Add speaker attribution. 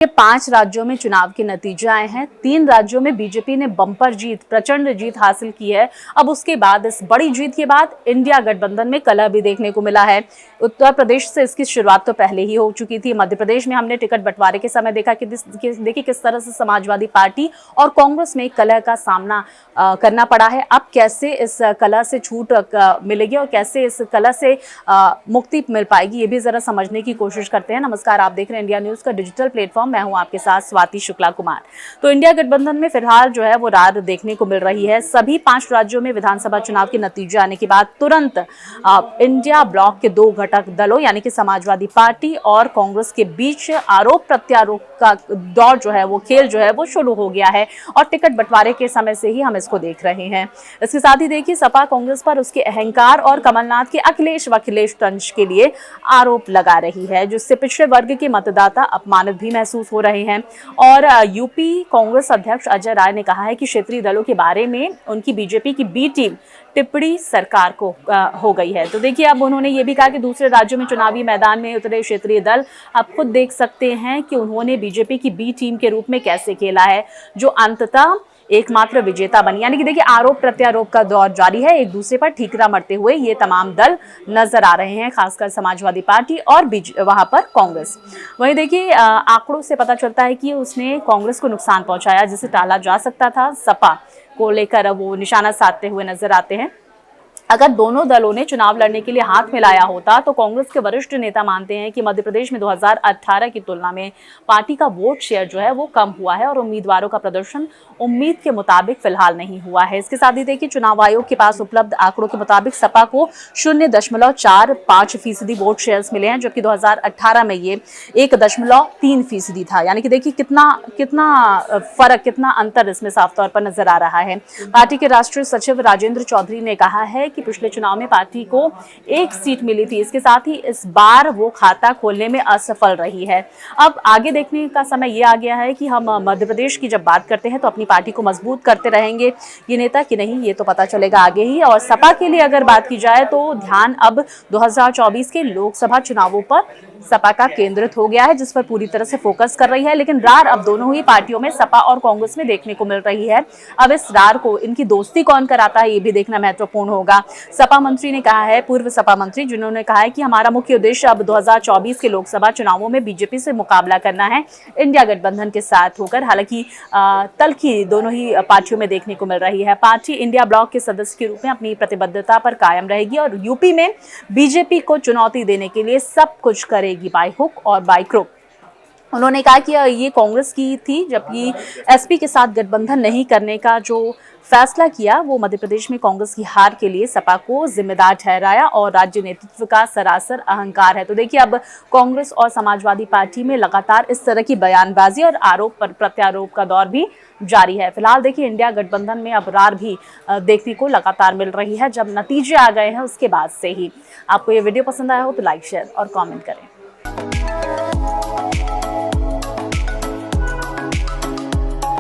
Speaker 1: ये 5 राज्यों में चुनाव के नतीजे आए हैं। 3 राज्यों में बीजेपी ने बम्पर जीत, प्रचंड जीत हासिल की है। अब उसके बाद, इस बड़ी जीत के बाद इंडिया गठबंधन में कलह भी देखने को मिला है। उत्तर प्रदेश से इसकी शुरुआत तो पहले ही हो चुकी थी। मध्य प्रदेश में हमने टिकट बंटवारे के समय देखा कि देखिए किस तरह से समाजवादी पार्टी और कांग्रेस में कलह का सामना करना पड़ा है। अब कैसे इस कलह से छूट मिलेगी और कैसे इस कलह से मुक्ति मिल पाएगी, ये भी जरा समझने की कोशिश करते हैं। नमस्कार, आप देख रहे हैं इंडिया न्यूज का डिजिटल प्लेटफॉर्म। मैं हूं आपके साथ स्वाति शुक्ला कुमार। तो इंडिया गठबंधन में फिलहाल जो है वो रार देखने को मिल रही है। सभी 5 राज्यों में विधानसभा चुनाव के नतीजे आने के बाद तुरंत इंडिया ब्लॉक के 2 घटक दलों यानी कि समाजवादी पार्टी और कांग्रेस के बीच आरोप प्रत्यारोप का दौर जो है वो खेल जो है वो शुरू हो गया है और टिकट बंटवारे के समय से ही हम इसको देख रहे हैं। इसके साथ ही देखिए सपा कांग्रेस पर उसके अहंकार और कमलनाथ के अखिलेश तंज के लिए आरोप लगा रही है, जिससे पिछड़े वर्ग के मतदाता अपमानित भी महसूस हो रहे हैं। और यूपी कांग्रेस अध्यक्ष अजय राय ने कहा है कि क्षेत्रीय दलों के बारे में उनकी बीजेपी की बी टीम टिप्पणी सरकार को हो गई है। तो देखिए अब उन्होंने ये भी कहा कि दूसरे राज्यों में चुनावी मैदान में उतरे क्षेत्रीय दल आप खुद देख सकते हैं कि उन्होंने बीजेपी की बी टीम के रूप में कैसे खेला है, जो अंततः एकमात्र विजेता बनी। यानी कि देखिए आरोप प्रत्यारोप का दौर जारी है। एक दूसरे पर ठीकरा मरते हुए ये तमाम दल नजर आ रहे हैं, खासकर समाजवादी पार्टी और वहां पर कांग्रेस। वहीं देखिए आंकड़ों से पता चलता है कि उसने कांग्रेस को नुकसान पहुंचाया जिसे टाला जा सकता था। सपा को लेकर वो निशाना साधते हुए नजर आते हैं। अगर दोनों दलों ने चुनाव लड़ने के लिए हाथ मिलाया होता तो कांग्रेस के वरिष्ठ नेता मानते हैं कि मध्य प्रदेश में 2018 की तुलना में पार्टी का वोट शेयर जो है वो कम हुआ है और उम्मीदवारों का प्रदर्शन उम्मीद के मुताबिक फिलहाल नहीं हुआ है। इसके साथ ही देखिए चुनाव आयोग के पास उपलब्ध आंकड़ों के मुताबिक सपा को 0.45% वोट शेयर मिले हैं, जबकि 2018 में ये 1.3% था। यानी कि देखिए कितना फर्क, कितना अंतर इसमें साफ तौर पर नजर आ रहा है। पार्टी के राष्ट्रीय सचिव राजेंद्र चौधरी ने कहा है कि पिछले चुनाव में पार्टी को 1 सीट मिली थी। इसके साथ ही इस बार वो खाता खोलने में असफल रही है। अब आगे देखने का समय ये आ गया है कि हम मध्य प्रदेश की जब बात करते हैं तो अपनी पार्टी को मजबूत करते रहेंगे ये नेता कि नहीं, ये तो पता चलेगा आगे ही। और सपा के लिए अगर बात की जाए तो ध्यान अब 2024 के लोकसभा चुनावों पर सपा का केंद्रित हो गया है, जिस पर पूरी तरह से फोकस कर रही है। लेकिन रार अब दोनों ही पार्टियों में सपा और कांग्रेस में देखने को मिल रही है। अब इस रार को, इनकी दोस्ती कौन कराता है, ये भी देखना महत्वपूर्ण होगा। सपा मंत्री ने कहा है, पूर्व सपा मंत्री, जिन्होंने कहा है कि हमारा मुख्य उद्देश्य अब 2024 के लोकसभा चुनावों में बीजेपी से मुकाबला करना है इंडिया गठबंधन के साथ होकर। हालांकि तल्खी दोनों ही पार्टियों में देखने को मिल रही है। पार्टी इंडिया ब्लॉक के सदस्य के रूप में अपनी प्रतिबद्धता पर कायम रहेगी और यूपी में बीजेपी को चुनौती देने के लिए सब कुछ करेगी बाय हुक और बाय क्रुक। उन्होंने कहा कि ये कांग्रेस की थी, जबकि एसपी के साथ गठबंधन नहीं करने का जो फैसला किया वो मध्य प्रदेश में कांग्रेस की हार के लिए सपा को जिम्मेदार ठहराया और राज्य नेतृत्व का सरासर अहंकार है। तो देखिए अब कांग्रेस और समाजवादी पार्टी में लगातार इस तरह की बयानबाजी और आरोप प्रत्यारोप का दौर भी जारी है। फिलहाल देखिए इंडिया गठबंधन में अब रार भी देखने को लगातार मिल रही है, जब नतीजे आ गए हैं उसके बाद से ही। आपको ये वीडियो पसंद आया हो तो लाइक, शेयर और कॉमेंट करें।